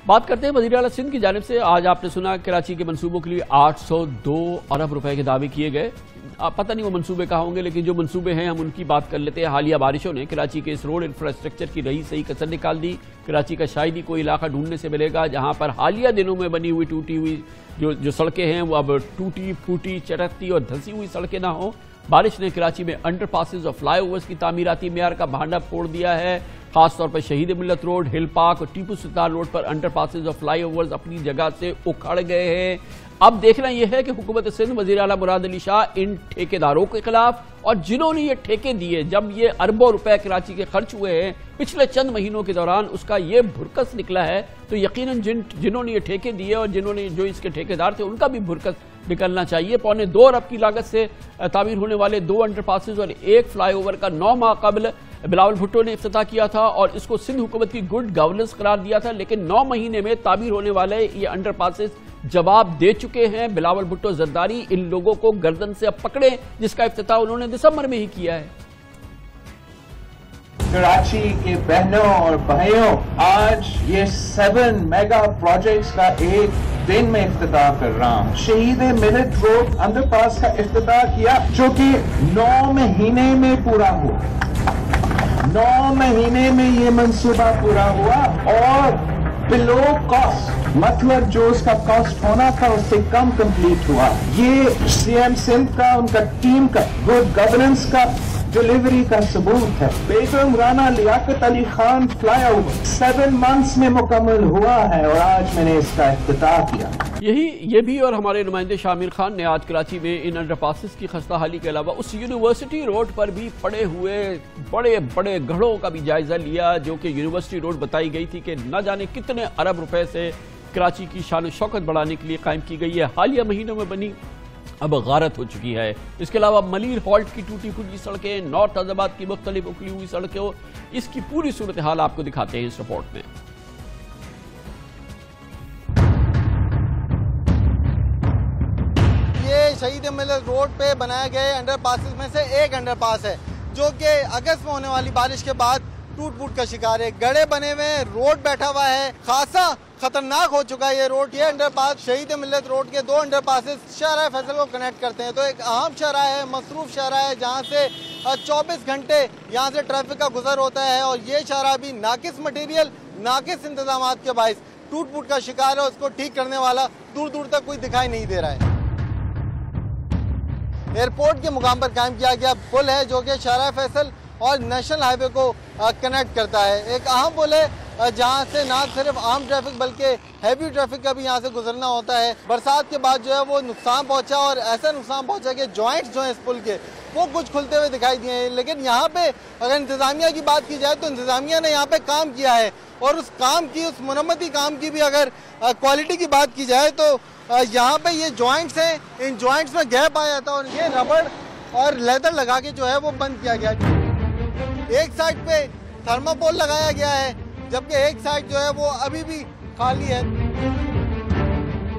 बात करते हैं वज़ीर आला सिंध की जानिब से। आज आपने सुना कराची के मंसूबों के लिए 802 अरब रुपए के दावे किए गए। पता नहीं वो मंसूबे कहाँ होंगे, लेकिन जो मंसूबे हैं हम उनकी बात कर लेते हैं। हालिया बारिशों ने कराची के इस रोड इंफ्रास्ट्रक्चर की रही सही कसर निकाल दी। कराची का शायद ही कोई इलाका ढूंढने से मिलेगा जहां पर हालिया दिनों में बनी हुई टूटी हुई जो सड़कें हैं वो अब टूटी फूटी चटकती और धंसी हुई सड़कें ना हो। बारिश ने कराची में अंडरपासेस और फ्लाईओवर्स की तामीराती मेयार का भांडा फोड़ दिया है। खासतौर पर शहीद मिल्लत रोड, हिल पार्क और टीपू सुल्तान रोड पर अंडरपासेस और फ्लाईओवर्स अपनी जगह से उखड़ गए हैं। अब देखना यह है कि हुकूमत सिंध वज़ीर आला मुराद अली शाह इन ठेकेदारों के खिलाफ और जिन्होंने ये ठेके दिए, जब ये अरबों रुपए कराची के खर्च हुए हैं पिछले चंद महीनों के दौरान, उसका ये भुरकस निकला है, तो यकीनन जिन्होंने ये ठेके दिए और जो इसके ठेकेदार थे उनका भी भुरकस निकलना चाहिए। 2.25 अरब की लागत से तामीर होने वाले 2 अंडरपासेस और 1 फ्लाईओवर का 9 माह कबल बिलावल भुट्टो ने इफ्तिताह किया था और इसको सिंध हुकूमत की गुड गवर्नेंस करार दिया था। लेकिन 9 महीने में तामीर होने वाले ये अंडरपासेस जवाब दे चुके हैं। बिलावल भुट्टो जरदारी इन लोगों को गर्दन से अब पकड़े, जिसका इफ्तिताह उन्होंने दिसंबर में ही किया है। कराची के बहनों और भाइयों, आज ये 7 मेगा प्रोजेक्ट्स का एक दिन में इफ्तिताह कर रहा हूँ। शहीद मिल्लत रोड अंडरपास का इफ्तिताह किया, जो कि 9 महीने में पूरा हुआ। 9 महीने में ये मंसूबा पूरा हुआ और बिलो कॉस्ट, मतलब जो उसका कॉस्ट होना था उससे कम कंप्लीट हुआ। ये सीएम सिंध का, उनका टीम का गुड गवर्नेंस का डिलीवरी का सबूत है। बेगम राना लियाकत अली खान फ्लाईओवर 7 मंथ्स में मुकम्मल हुआ है और आज मैंने इसका इफ्तिताह किया। ये भी और हमारे नुमाइंदे शामिर खान ने आज कराची में इन अंडरपासेस की खस्ता हाली के अलावा उस यूनिवर्सिटी रोड पर भी पड़े हुए बड़े बड़े गढ़ों का भी जायजा लिया, जो कि यूनिवर्सिटी रोड बताई गई थी कि न जाने कितने अरब रुपए से कराची की शान शौकत बढ़ाने के लिए कायम की गई है। हालिया महीनों में बनी अब गारत हो चुकी है। इसके अलावा मलिर हॉल्ट की टूटी फूटी सड़कें, नॉर्थ अजाबाद की मुख्तलिफ उखड़ी हुई सड़कें, इसकी पूरी सूरत हाल आपको दिखाते हैं इस रिपोर्ट में। ये शहीद मिल्लत रोड पे बनाए गए अंडरपासेस में से एक अंडरपास है, जो कि अगस्त में होने वाली बारिश के बाद टूट फूट का शिकार है। गड्ढे बने हुए हैं, रोड बैठा हुआ है, खासा खतरनाक हो चुका है ये रोड। ये अंडरपास शहीद मिल्लत रोड के 2 अंडरपासेस शाहराह फैसल को कनेक्ट करते हैं। तो एक अहम शाहराह है, मसरूफ शाहराह है, जहाँ से 24 घंटे यहाँ से ट्रैफिक का गुजर होता है और ये शाहराह भी नाकिस मटेरियल, नाकिस इंतजाम के बायस टूट फूट का शिकार है। उसको ठीक करने वाला दूर दूर तक कोई दिखाई नहीं दे रहा है। एयरपोर्ट के मुकाम पर कायम किया गया पुल है, जो कि शाहराह फैसल और नेशनल हाईवे को कनेक्ट करता है। एक अहम पुल है जहाँ से ना सिर्फ आम ट्रैफिक बल्कि हैवी ट्रैफिक का भी यहाँ से गुजरना होता है। बरसात के बाद जो है वो नुकसान पहुँचा और ऐसा नुकसान पहुँचा कि जॉइंट्स जो हैं इस पुल के वो कुछ खुलते हुए दिखाई दिए हैं। लेकिन यहाँ पे अगर इंतज़ामिया की बात की जाए तो इंतज़ामिया ने यहाँ पे काम किया है और उस काम की, उस मुरम्मती काम की भी अगर क्वालिटी की बात की जाए तो यहाँ पे ये जॉइंट्स हैं, इन जॉइंट्स में गैप आ जाता है और ये रबड़ और लेदर लगा के जो है वो बंद किया गया है। एक साइड पे थर्मापोल लगाया गया है, जबकि एक साइड जो है वो अभी भी खाली है।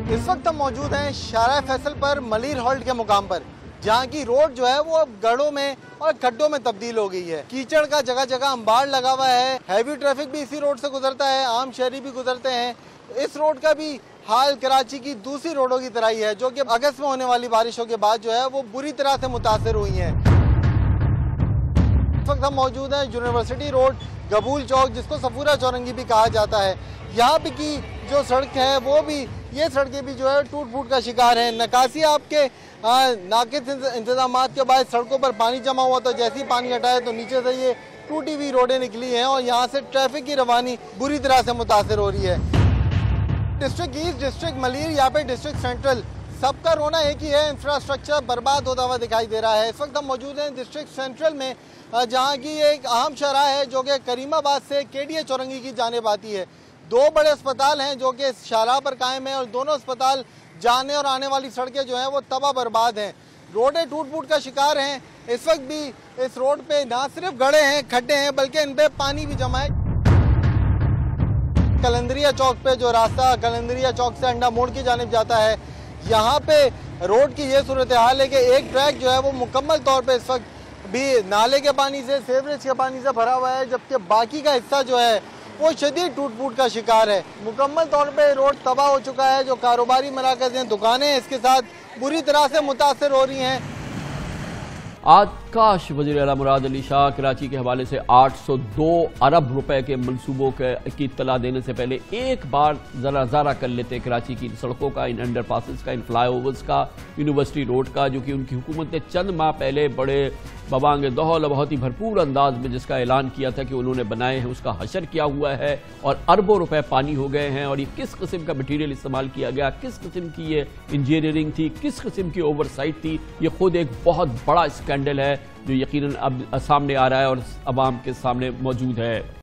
इस वक्त हम मौजूद हैं शाहराह फैसल पर मलिर हॉल्ट के मुकाम पर, जहाँ की रोड जो है वो अब गढ़ों में और खड्डों में तब्दील हो गई है। कीचड़ का जगह जगह अंबार लगा हुआ है। हैवी ट्रैफिक भी इसी रोड से गुजरता है, आम शहरी भी गुजरते हैं। इस रोड का भी हाल कराची की दूसरी रोडों की तरह ही है, जो कि अगस्त में होने वाली बारिशों के बाद जो है वो बुरी तरह से मुतासर हुई है। इस वक्त हम मौजूद हैं यूनिवर्सिटी रोड, गबूल चौक, जिसको सफूरा चौरंगी भी कहा जाता है। यहाँ पे की जो सड़क है वो भी, ये सड़कें भी जो है टूट फूट का शिकार है। नकासी आपके नाकिस इंतजाम के बाद सड़कों पर पानी जमा हुआ, तो जैसे ही पानी हटाए तो नीचे से ये टूटी हुई रोडें निकली हैं और यहाँ से ट्रैफिक की रवानी बुरी तरह से मुतासर हो रही है। डिस्ट्रिक्ट ईस्ट, डिस्ट्रिक्ट मलिर, यहाँ पे डिस्ट्रिक्ट सेंट्रल, सबका रोना एक ही है, इंफ्रास्ट्रक्चर बर्बाद होता हुआ दिखाई दे रहा है। इस वक्त हम मौजूद हैं डिस्ट्रिक्ट सेंट्रल में, जहाँ की एक अहम शहरा है जो कि करीमाबाद से केडीए चौरंगी की जानिब आती है। 2 बड़े अस्पताल हैं जो कि शाहराह पर कायम है और दोनों अस्पताल जाने और आने वाली सड़कें जो हैं वो तबाह बर्बाद हैं। रोडें टूट फूट का शिकार हैं। इस वक्त भी इस रोड पे ना सिर्फ गड्ढे हैं, खड्डे हैं, बल्कि इन पे पानी भी जमा है। कलंदरिया चौक पे जो रास्ता कलंदरिया चौक से अंडा मोड़ की जानिब जाता है, यहाँ पे रोड की ये सूरत हाल है कि एक ट्रैक जो है वो मुकम्मल तौर पे इस वक्त भी नाले के पानी से, सीवरेज के पानी से भरा हुआ है, जबकि बाकी का हिस्सा जो है वो शदीद टूट फूट का शिकार है। मुकम्मल तौर पे रोड तबाह हो चुका है। जो कारोबारी मराकज़ हैं, दुकानें इसके साथ बुरी तरह से मुतासर हो रही हैं। आकाश वज़ीर आला मुराद अली शाह कराची के हवाले से 802 अरब रुपए के मंसूबों की इत्तला देने से पहले एक बार ज़रा कर लेते कराची की सड़कों का, इन अंडरपासेस का, इन फ्लाईओवर्स का, यूनिवर्सिटी रोड का, जो कि उनकी हुकूमत ने चंद माह पहले बड़े बबांग दौल बहुत ही भरपूर अंदाज में जिसका ऐलान किया था कि उन्होंने बनाए हैं, उसका हशर किया हुआ है और अरबों रुपए पानी हो गए हैं। और ये किस किस्म का मटीरियल इस्तेमाल किया गया, किस किस्म की ये इंजीनियरिंग थी, किस किस्म की ओवरसाइट थी, ये खुद एक बहुत बड़ा स्कैंडल है जो यकीनन अब सामने आ रहा है और अवाम के सामने मौजूद है।